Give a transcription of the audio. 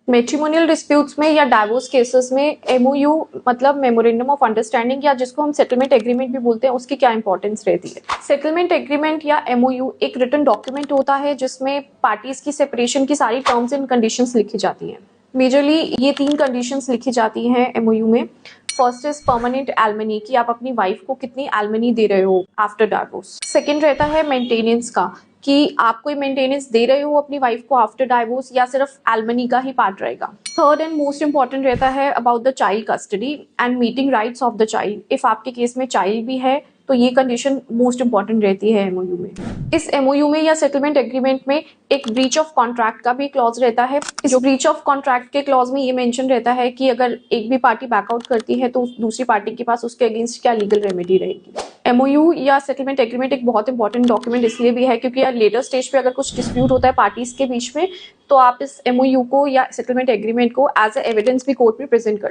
Matrimonial disputes में या divorce cases में एमओयू मतलब मेमोरेंडम ऑफ अंडरस्टैंडिंग या जिसको हम सेटलमेंट एग्रीमेंट भी बोलते हैं, उसकी क्या इंपॉर्टेंस रहती है। सेटलमेंट एग्रीमेंट या एमओयू एक रिटन डॉक्यूमेंट होता है जिसमें पार्टीज की सेपरेशन की सारी टर्म्स एंड कंडीशंस लिखी जाती हैं। मेजरली ये 3 कंडीशंस लिखी जाती हैं एमओयू में। फर्स्ट इज परमानेंट एलमनी, कि आप अपनी वाइफ को कितनी एलमनी दे रहे हो आफ्टर डाइवोर्स। सेकेंड रहता है मेंटेनेंस का, कि आप कोई मेंटेनेंस दे रहे हो अपनी वाइफ को आफ्टर डाइवोर्स या सिर्फ एलमनी का ही पार्ट रहेगा। थर्ड एंड मोस्ट इंपॉर्टेंट रहता है about the child custody and meeting rights of the child. If आपके केस में चाइल्ड भी है तो ये कंडीशन मोस्ट इंपॉर्टेंट रहती है एमओयू में। इस एमओयू में या सेटलमेंट एग्रीमेंट में एक ब्रीच ऑफ कॉन्ट्रैक्ट का भी क्लॉज रहता है। जो ब्रीच ऑफ कॉन्ट्रैक्ट के क्लॉज में ये मेंशन रहता है कि अगर एक भी पार्टी बैकआउट करती है तो दूसरी पार्टी के पास उसके अगेंस्ट क्या लीगल रेमेडी रहेगी। एमओयू या सेटलमेंट एग्रीमेंट एक बहुत इंपॉर्टेंट डॉक्यूमेंट इसलिए भी है क्योंकि लेटर स्टेज पे अगर कुछ डिस्प्यूट होता है पार्टीज के बीच में तो आप इस एमओयू को या सेटलमेंट एग्रीमेंट को एज ए एविडेंस भी कोर्ट में प्रेजेंट कर सकते हैं।